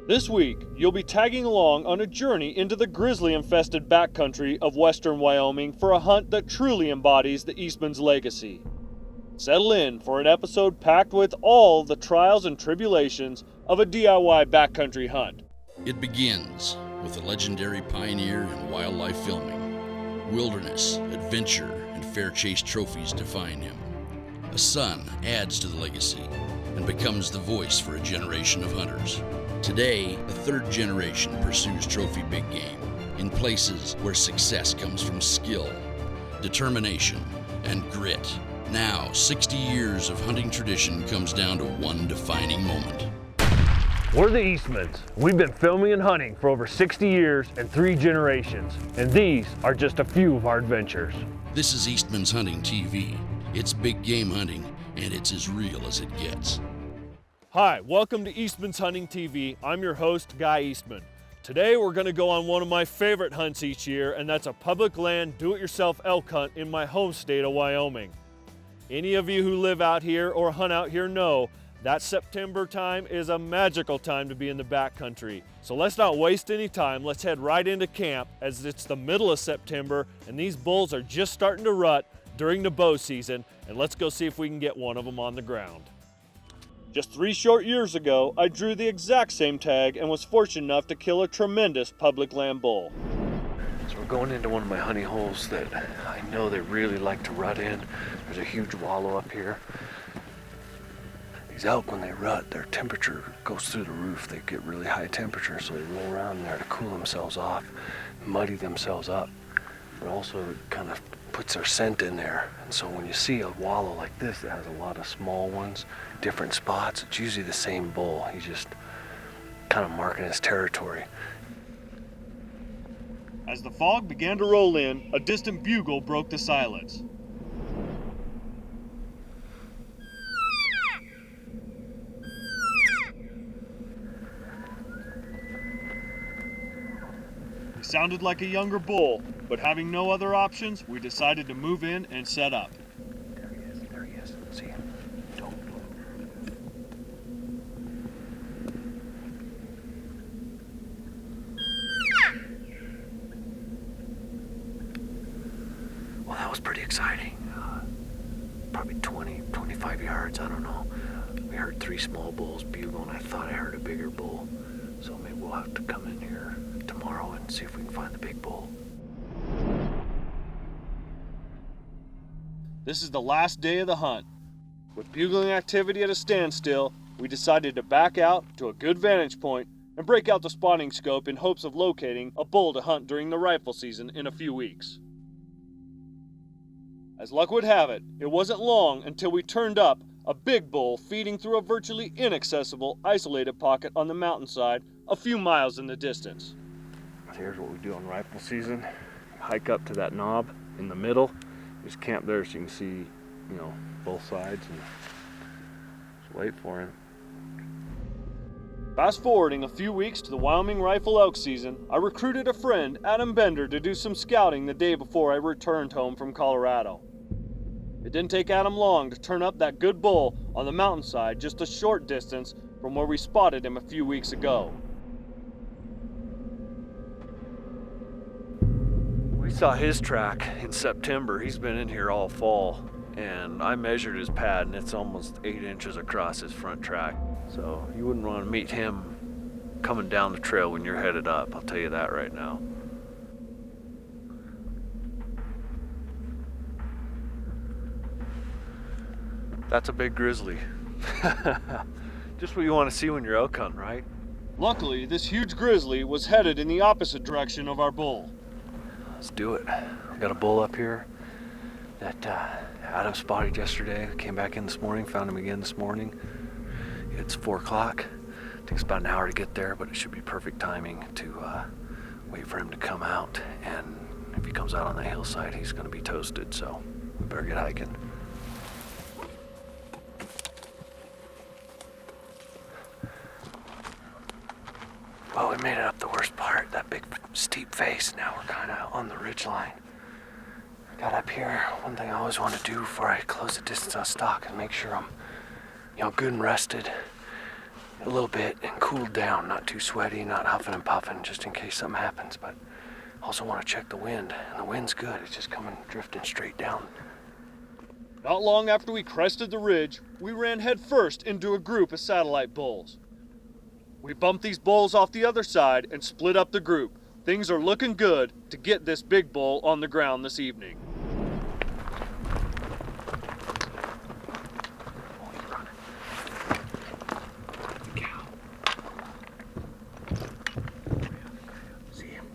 This week, you'll be tagging along on a journey into the grizzly-infested backcountry of western Wyoming for a hunt that truly embodies the Eastman's legacy. Settle in for an episode packed with all the trials and tribulations of a DIY backcountry hunt. It begins with a legendary pioneer in wildlife filming. Wilderness, adventure, and fair chase trophies define him. A son adds to the legacy and becomes the voice for a generation of hunters. Today, the third generation pursues trophy big game in places where success comes from skill, determination, and grit. Now, 60 years of hunting tradition comes down to one defining moment. We're the Eastmans. We've been filming and hunting for over 60 years and 3 generations, and these are just a few of our adventures. This is Eastmans Hunting TV. It's big game hunting, and it's as real as it gets. Hi, welcome to Eastmans Hunting TV. I'm your host, Guy Eastman. Today we're going to go on one of my favorite hunts each year, and that's a public land do-it-yourself elk hunt in my home state of Wyoming. Any of you who live out here or hunt out here know that September time is a magical time to be in the backcountry. So let's not waste any time. Let's head right into camp as it's the middle of September and these bulls are just starting to rut during the bow season, and let's go see if we can get one of them on the ground. Just 3 short years ago, I drew the exact same tag and was fortunate enough to kill a tremendous public land bull. So we're going into one of my honey holes that I know they really like to rut in. There's a huge wallow up here. These elk, when they rut, their temperature goes through the roof. They get really high temperature, so they roll around there to cool themselves off, muddy themselves up. But also it kind of puts their scent in there. And so when you see a wallow like this that has a lot of small ones, different spots, it's usually the same bull. He's just kind of marking his territory. As the fog began to roll in, a distant bugle broke the silence. It sounded like a younger bull, but having no other options, we decided to move in and set up. There he is. See him? Don't. Well, that was pretty exciting. Probably 20, 25 yards, I don't know. We heard 3 small bulls bugle, and I thought I heard a bigger bull. So maybe we'll have to come in here tomorrow and see if we can find the big bull. This is the last day of the hunt. With bugling activity at a standstill, we decided to back out to a good vantage point and break out the spotting scope in hopes of locating a bull to hunt during the rifle season in a few weeks. As luck would have it, it wasn't long until we turned up a big bull feeding through a virtually inaccessible isolated pocket on the mountainside a few miles in the distance. Here's what we do on rifle season. Hike up to that knob in the middle. Just camp there so you can see, both sides and just wait for him. Fast forwarding a few weeks to the Wyoming rifle elk season, I recruited a friend, Adam Bender, to do some scouting the day before I returned home from Colorado. It didn't take Adam long to turn up that good bull on the mountainside just a short distance from where we spotted him a few weeks ago. We saw his track in September. He's been in here all fall, and I measured his pad and it's almost 8 inches across his front track. So you wouldn't want to meet him coming down the trail when you're headed up, I'll tell you that right now. That's a big grizzly. Just what you want to see when you're elk hunting, right? Luckily, this huge grizzly was headed in the opposite direction of our bull. Let's do it. We got a bull up here that Adam spotted yesterday. Came back in this morning, found him again this morning. It's 4 o'clock. Takes about an hour to get there, but it should be perfect timing to wait for him to come out. And if he comes out on that hillside, he's going to be toasted. So we better get hiking. Well, we made it up the worst part, that big steep face. Now we're kind of on the ridge line. Got up here. One thing I always want to do before I close the distance on stock is make sure I'm, good and rested. a little bit and cooled down. Not too sweaty, not huffing and puffing, just in case something happens. But also want to check the wind, and the wind's good. It's just coming, drifting straight down. Not long after we crested the ridge, we ran headfirst into a group of satellite bulls. We bumped these bulls off the other side and split up the group. Things are looking good to get this big bull on the ground this evening. See him?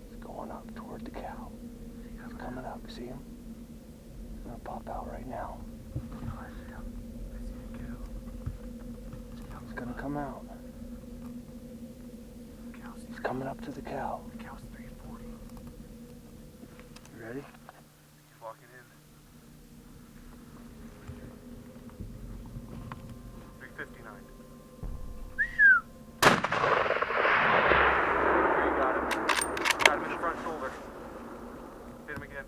He's going up toward the cow. He's coming up. See him? He's gonna pop out right now. He's gonna come out. He's coming up to the cow. The cow's 340. You ready? He's walking in. 359. There, you got him. Got him in the front shoulder. Hit him again.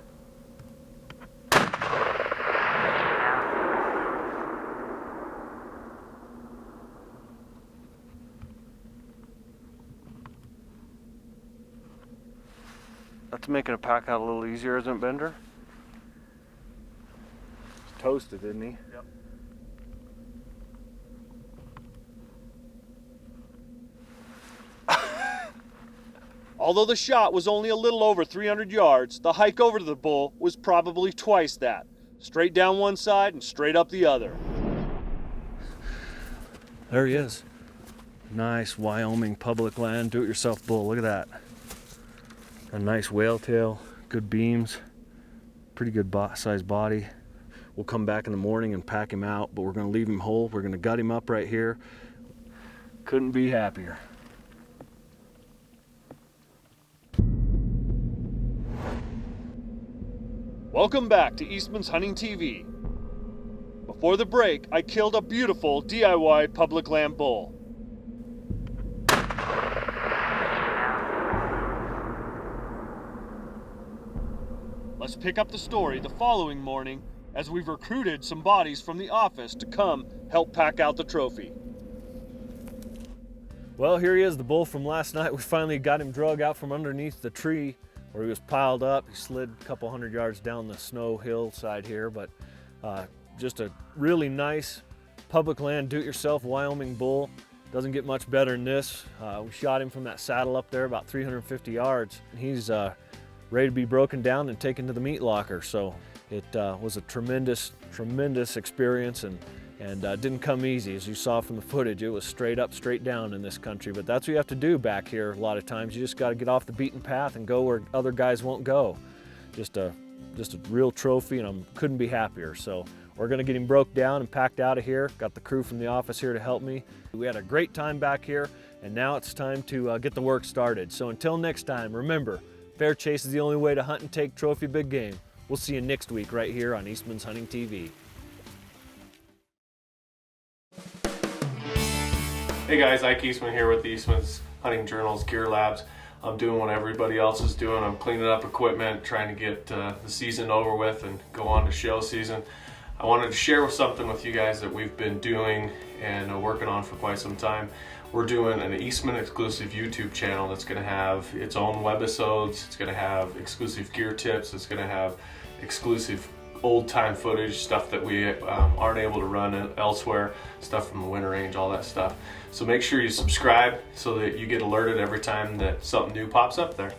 That's making a pack out a little easier, isn't it, Bender? He's toasted, isn't he? Yep. Although the shot was only a little over 300 yards, the hike over to the bull was probably twice that. Straight down one side and straight up the other. There he is. Nice Wyoming public land, do-it-yourself bull. Look at that. A nice whale tail, good beams, pretty good size body. We'll come back in the morning and pack him out, but we're gonna leave him whole. We're gonna gut him up right here. Couldn't be happier. Welcome back to Eastmans Hunting TV. Before the break, I killed a beautiful DIY public land bull. Let's pick up the story the following morning as we've recruited some bodies from the office to come help pack out the trophy. Well, here he is, the bull from last night. We finally got him drug out from underneath the tree where he was piled up. He slid a couple hundred yards down the snow hillside here, but just a really nice public land do-it-yourself Wyoming bull. Doesn't get much better than this. We shot him from that saddle up there about 350 yards. He's ready to be broken down and taken to the meat locker. So it was a tremendous experience, and didn't come easy. As you saw from the footage, it was straight up, straight down in this country. But that's what you have to do back here a lot of times. You just got to get off the beaten path and go where other guys won't go. Just a real trophy, and I couldn't be happier. So we're gonna get him broke down and packed out of here. Got the crew from the office here to help me. We had a great time back here, and now it's time to get the work started. So until next time, remember, fair chase is the only way to hunt and take trophy big game. We'll see you next week right here on Eastmans Hunting TV. Hey guys, Ike Eastman here with the Eastman's Hunting Journal's Gear Labs. I'm doing what everybody else is doing. I'm cleaning up equipment, trying to get the season over with and go on to show season. I wanted to share something with you guys that we've been doing and working on for quite some time. We're doing an Eastman exclusive YouTube channel that's going to have its own webisodes. It's going to have exclusive gear tips. It's going to have exclusive old-time footage, stuff that we aren't able to run elsewhere, stuff from the winter range, all that stuff. So make sure you subscribe so that you get alerted every time that something new pops up there.